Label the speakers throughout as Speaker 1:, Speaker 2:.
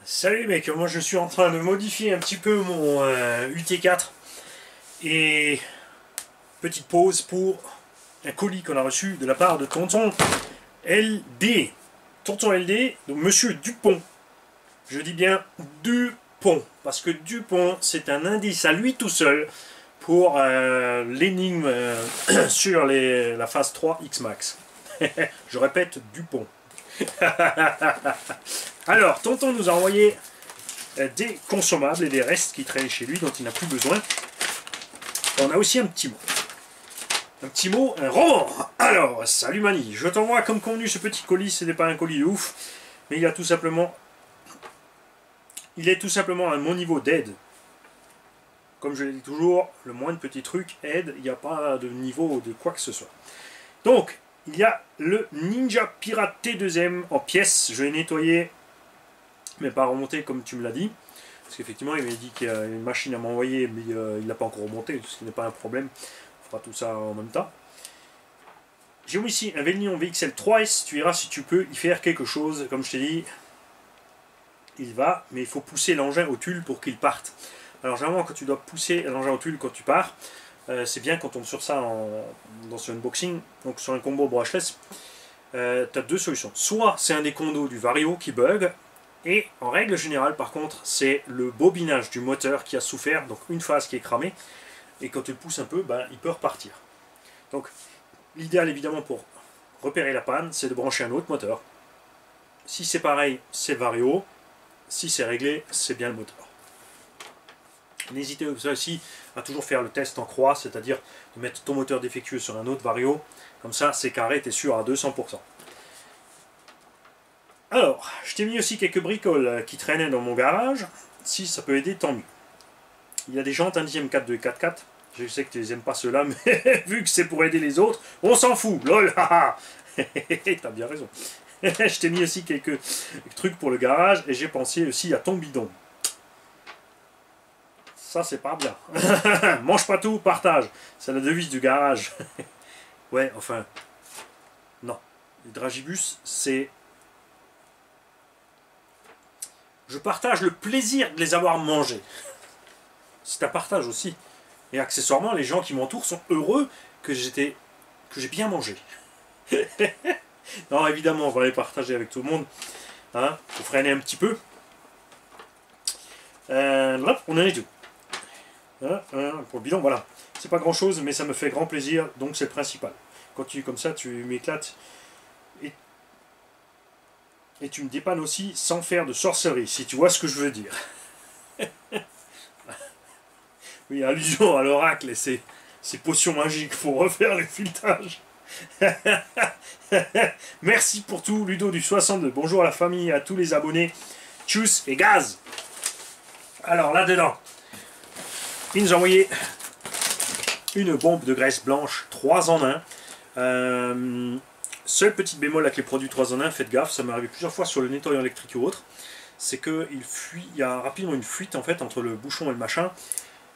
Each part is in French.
Speaker 1: Salut les mecs, moi je suis en train de modifier un petit peu mon UT4 et petite pause pour un colis qu'on a reçu de la part de Tonton LD. Tonton LD, donc Monsieur Dupont. Je dis bien Dupont, parce que Dupont c'est un indice à lui tout seul pour l'énigme sur la phase 3 X-Max. Je répète, Dupont. Alors, Tonton nous a envoyé des consommables et des restes qui traînaient chez lui dont il n'a plus besoin. On a aussi un petit mot. Un petit mot, un roman. Alors, salut Mani, je t'envoie comme convenu ce petit colis. Ce n'est pas un colis de ouf, mais il est tout simplement à mon niveau d'aide. Comme je le dis toujours, le moindre petit truc aide, il n'y a pas de niveau de quoi que ce soit. Donc, il y a le Ninja Pirate T2M en pièces. Je l'ai nettoyé, mais pas remonté comme tu me l'as dit. Parce qu'effectivement, il m'a dit qu'il y a une machine à m'envoyer, mais il n'a pas encore remonté, ce qui n'est pas un problème. On fera tout ça en même temps. J'ai mis ici un Vélion VXL 3S. Tu verras si tu peux y faire quelque chose. Comme je t'ai dit, il va, mais il faut pousser l'engin au tulle pour qu'il parte. Alors généralement, quand tu dois pousser l'engin au tulle quand tu pars, c'est bien quand on tombe sur ça dans ce unboxing, donc sur un combo brushless, tu as deux solutions. Soit c'est un des condos du Vario qui bug, et en règle générale par contre c'est le bobinage du moteur qui a souffert, donc une phase qui est cramée, et quand tu le pousses un peu, ben, il peut repartir. Donc l'idéal évidemment pour repérer la panne, c'est de brancher un autre moteur. Si c'est pareil, c'est le Vario. Si c'est réglé, c'est bien le moteur. N'hésitez aussi à toujours faire le test en croix, c'est-à-dire de mettre ton moteur défectueux sur un autre Vario. Comme ça, c'est carré, tu es sûr à 200%. Alors, je t'ai mis aussi quelques bricoles qui traînaient dans mon garage. Si ça peut aider, tant mieux. Il y a des jantes 1 dixième 4 2 4 4. Je sais que tu les aimes pas ceux-là, mais vu que c'est pour aider les autres, on s'en fout. Lol, haha. T'as bien raison. Je t'ai mis aussi quelques trucs pour le garage et j'ai pensé aussi à ton bidon. Ça, c'est pas bien. Mange pas tout, partage. C'est la devise du garage. Ouais, enfin... Non. Les dragibus, c'est... Je partage le plaisir de les avoir mangés. C'est un partage aussi. Et accessoirement, les gens qui m'entourent sont heureux que j'ai bien mangé. Non, évidemment, on va les partager avec tout le monde. Hein, pour freiner un petit peu. Là, on en est tout. Pour le bilan, voilà. C'est pas grand chose, mais ça me fait grand plaisir, donc c'est le principal. Quand tu comme ça, tu m'éclates et tu me dépannes aussi sans faire de sorcellerie, si tu vois ce que je veux dire. Oui, allusion à l'oracle et ses potions magiques pour refaire le filetage. Merci pour tout, Ludo du 62. Bonjour à la famille, à tous les abonnés. Tchuss et gaz. Alors là-dedans, il nous a envoyé une bombe de graisse blanche 3 en 1. Seul petit bémol avec les produits 3 en 1, faites gaffe, ça m'est arrivé plusieurs fois sur le nettoyant électrique ou autre, c'est qu'il y a rapidement une fuite en fait entre le bouchon et le machin,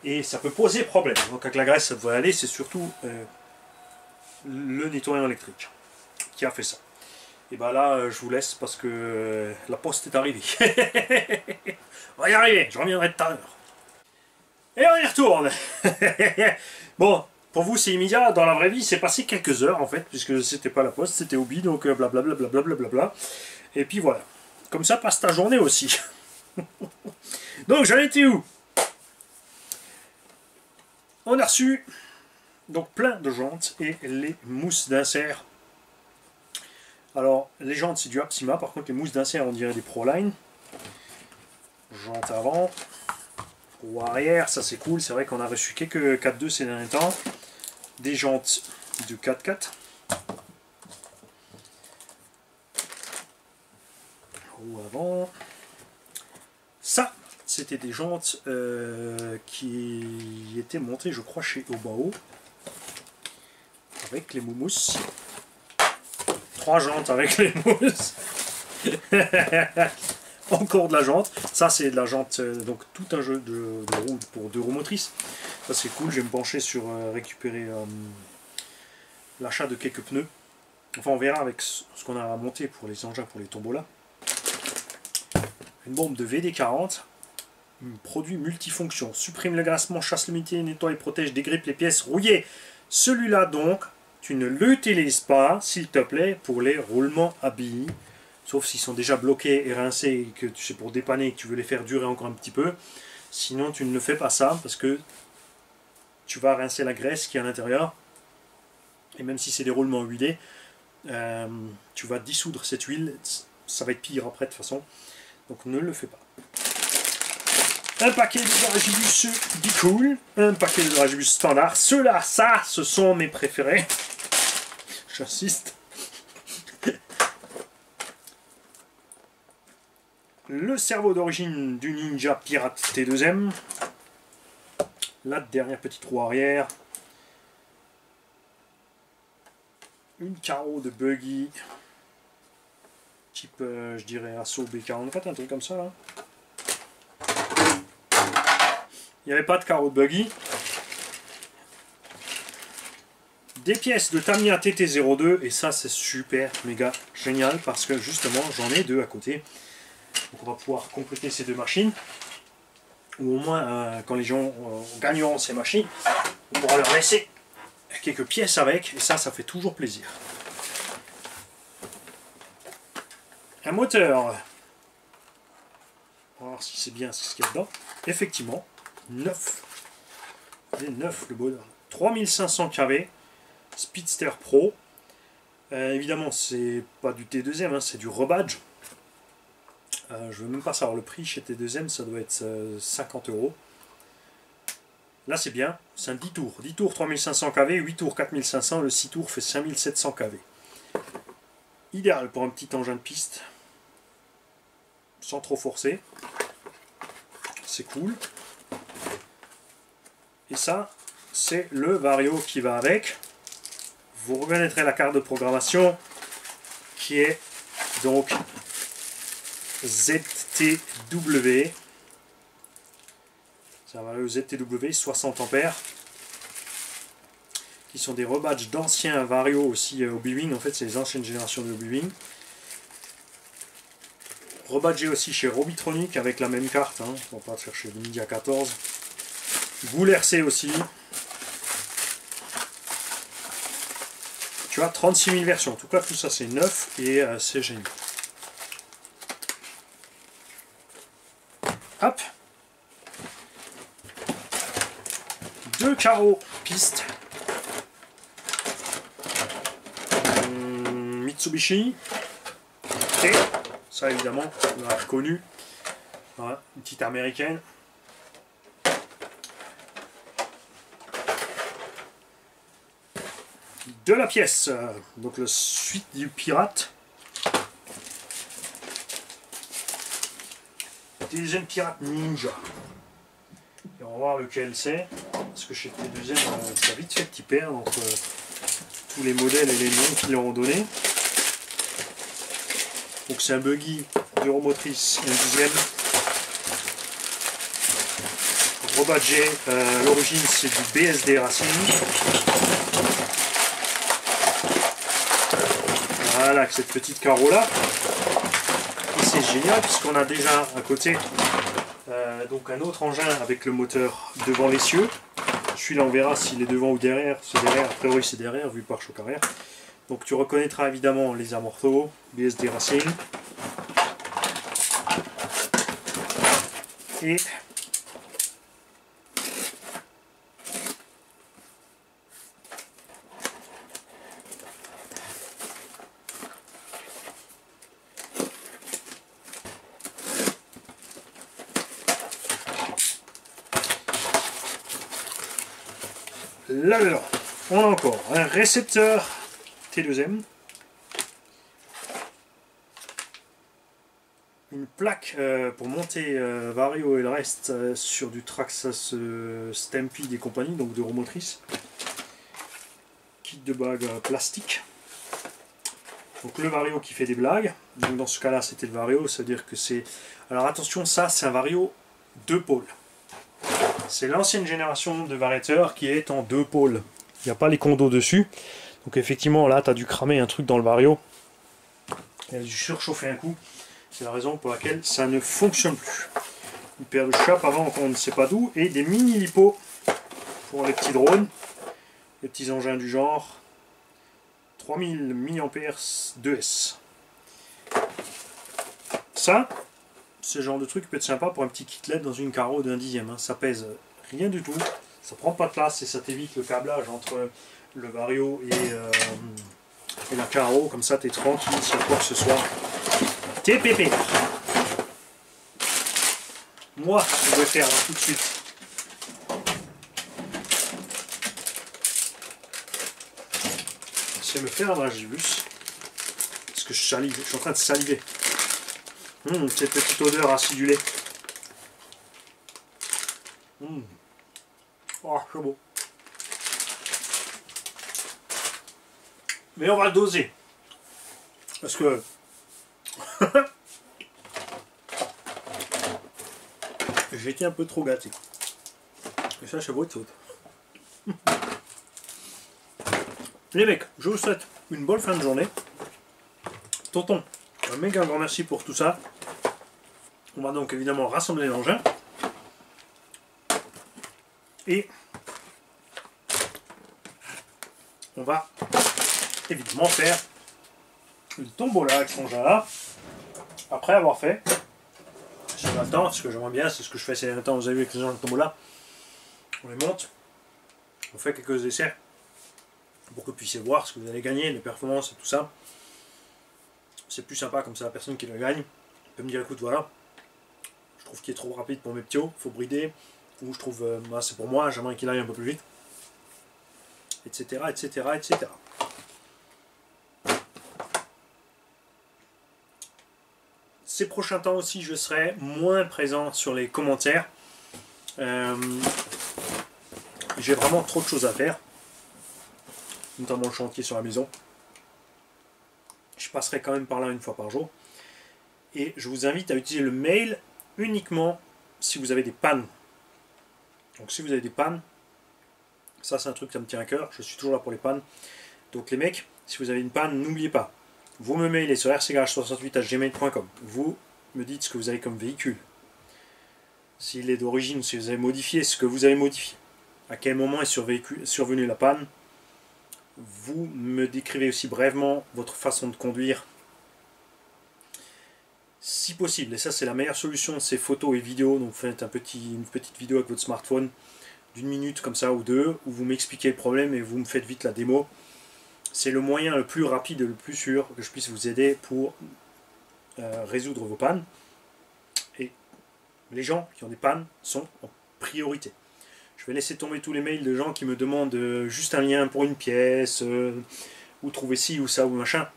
Speaker 1: et ça peut poser problème. Donc avec la graisse ça devrait aller, c'est surtout le nettoyant électrique qui a fait ça. Et bah là je vous laisse parce que la poste est arrivée. On va y arriver, je reviendrai tout à l'heure. Et on y retourne. Bon, pour vous c'est immédiat, dans la vraie vie c'est passé quelques heures en fait, puisque c'était pas la poste, c'était Obi, donc blablabla, blablabla. Et puis voilà, comme ça passe ta journée aussi. Donc j'en étais où? On a reçu donc plein de jantes et les mousses d'insert. Alors les jantes c'est du Apsima, par contre les mousses d'insert on dirait des Proline. Jantes avant. Roue arrière, ça c'est cool, c'est vrai qu'on a reçu quelques 4.2 ces derniers temps. Des jantes de 4.4. Roue avant. Ça, c'était des jantes qui étaient montées, je crois, chez Obao. Avec les mousses. 3 jantes avec les mousses. Encore de la jante, ça c'est de la jante, donc tout un jeu de roues pour 2 roues motrices. Ça c'est cool, je vais me pencher sur récupérer l'achat de quelques pneus. Enfin on verra avec ce qu'on a monté pour les engins, pour les tombolas. Une bombe de VD40. Un produit multifonction. Supprime l'agacement, chasse l'humidité, nettoie et protège, dégrippe les pièces rouillées. Celui-là donc, tu ne l'utilises pas, s'il te plaît, pour les roulements à billes. Sauf s'ils sont déjà bloqués et rincés, et que tu sais pour dépanner et que tu veux les faire durer encore un petit peu. Sinon, tu ne le fais pas ça, parce que tu vas rincer la graisse qui est à l'intérieur. Et même si c'est des roulements huilés, tu vas dissoudre cette huile. Ça va être pire après de toute façon. Donc ne le fais pas. Un paquet de dragibus Be-Cool, un paquet de dragibus standard. Ceux-là, ça, ce sont mes préférés. J'insiste. Le cerveau d'origine du Ninja Pirate T2M. La dernière petite roue arrière. Une carreau de buggy. Type, je dirais, Assaut B44, un truc comme ça là. Il n'y avait pas de carreau de buggy. Des pièces de Tamiya TT02, et ça c'est super méga génial parce que justement j'en ai deux à côté. Donc on va pouvoir compléter ces deux machines. Ou au moins quand les gens gagneront ces machines, on pourra leur laisser quelques pièces avec, et ça fait toujours plaisir. Un moteur. On va voir si c'est bien ce qu'il y a dedans. Effectivement. 9. Il est 9 le bonheur. 3500 kV. Speedster Pro. Évidemment, c'est pas du T2M, hein, c'est du rebadge. Je ne veux même pas savoir le prix chez T2M, ça doit être 50 €. Là, c'est bien. C'est un 10 tours. 10 tours 3500 kV, 8 tours 4500, le 6 tours fait 5700 kV. Idéal pour un petit engin de piste. Sans trop forcer. C'est cool. Et ça, c'est le Vario qui va avec. Vous reconnaîtrez la carte de programmation qui est donc ZTW. C'est un Vario ZTW 60 ampères. Qui sont des rebadges d'anciens Vario aussi Hobby-Wing. En fait, c'est les anciennes générations de Hobby-Wing. Rebadgé aussi chez Robitronic avec la même carte. Hein. On va pas chercher le Media 14. Boule RC aussi. Tu as 36 000 versions. En tout cas, tout ça c'est neuf et c'est génial. Hop. 2 carreaux piste. Mitsubishi. Et ça évidemment, on l'a reconnu. Voilà, une petite américaine. De la pièce, donc le suite du pirate. T2M Pirate Ninja. Et on va voir lequel c'est. Parce que chez T2M, ça a vite fait t'y perdre entre tous les modèles et les noms qu'ils leur ont donnés. Donc c'est un buggy d'Euromotrice, un 10e. Rebadgé, à l'origine c'est du BSD Racing. Voilà, avec cette petite carreau là. Et c'est génial puisqu'on a déjà à côté donc un autre engin avec le moteur devant l'essieu. Celui-là on verra s'il est devant ou derrière. C'est derrière, a priori c'est derrière vu par choc arrière. Donc tu reconnaîtras évidemment les amortos, BSD Racing. Et là-dedans, on a encore un récepteur T2M, une plaque pour monter Vario et le reste sur du Traxxas Stampede et compagnie, donc de Romotrice, kit de bague plastique, donc le Vario qui fait des blagues, donc dans ce cas là c'était le Vario, c'est à dire que c'est, alors attention, ça c'est un Vario 2 pôles. C'est l'ancienne génération de variateur qui est en 2 pôles. Il n'y a pas les condos dessus. Donc effectivement là tu as dû cramer un truc dans le Vario. Il a dû surchauffer un coup. C'est la raison pour laquelle ça ne fonctionne plus. Une paire de chapes avant qu'on ne sait pas d'où, et des mini lipos pour les petits drones, les petits engins du genre. 3000 mAh 2S. Ça, ce genre de truc peut être sympa pour un petit kitlet dans une carreau d'un dixième. Hein. Ça pèse rien du tout, ça prend pas de place et ça t'évite le câblage entre le vario et la carreau. Comme ça, tu es tranquille sur quoi que ce soit. T'es pépé. Moi, je vais faire là, tout de suite. Je vais me faire un dragibus. Parce que je salive, je suis en train de saliver. Cette petite odeur acidulée. Oh, c'est beau. Mais on va le doser. Parce que... j'ai été un peu trop gâté. Et ça, c'est beau de sauter. Les mecs, je vous souhaite une bonne fin de journée. Tonton, un méga grand merci pour tout ça. On va donc évidemment rassembler l'engin. Et on va évidemment faire une tombola avec cet engin-là. Après avoir fait, si on a le temps, ce que j'aimerais bien, c'est ce que je fais ces derniers temps, vous avez vu avec les engins de tombola. On les monte, on fait quelques essais pour que vous puissiez voir ce que vous allez gagner, les performances et tout ça. C'est plus sympa comme ça, la personne qui le gagne peut me dire écoute voilà, je trouve qu'il est trop rapide pour mes ptios, il faut brider, ou je trouve c'est pour moi, j'aimerais qu'il aille un peu plus vite, etc. etc. etc. Ces prochains temps aussi, je serai moins présent sur les commentaires. J'ai vraiment trop de choses à faire, notamment le chantier sur la maison. Je passerai quand même par là une fois par jour. Et je vous invite à utiliser le mail uniquement si vous avez des pannes. Donc si vous avez des pannes, ça c'est un truc qui me tient à cœur, je suis toujours là pour les pannes. Donc les mecs, si vous avez une panne, n'oubliez pas, vous me mailez sur rcgarage68@gmail.com. Vous me dites ce que vous avez comme véhicule. S'il est d'origine, si vous avez modifié, ce que vous avez modifié. À quel moment est survenue la panne. Vous me décrivez aussi brièvement votre façon de conduire. Si possible, et ça c'est la meilleure solution, c'est photos et vidéos. Donc vous faites une petite vidéo avec votre smartphone d'une minute comme ça ou deux, où vous m'expliquez le problème et vous me faites vite la démo. C'est le moyen le plus rapide et le plus sûr que je puisse vous aider pour résoudre vos pannes. Et les gens qui ont des pannes sont en priorité. Je vais laisser tomber tous les mails de gens qui me demandent juste un lien pour une pièce, ou trouver ci ou ça ou machin.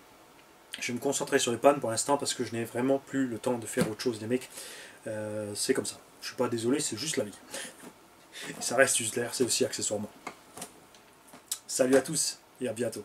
Speaker 1: Je vais me concentrer sur les pannes pour l'instant parce que je n'ai vraiment plus le temps de faire autre chose, les mecs. C'est comme ça. Je suis pas désolé, c'est juste la vie. Et ça reste juste l'air, c'est aussi accessoirement. Salut à tous et à bientôt.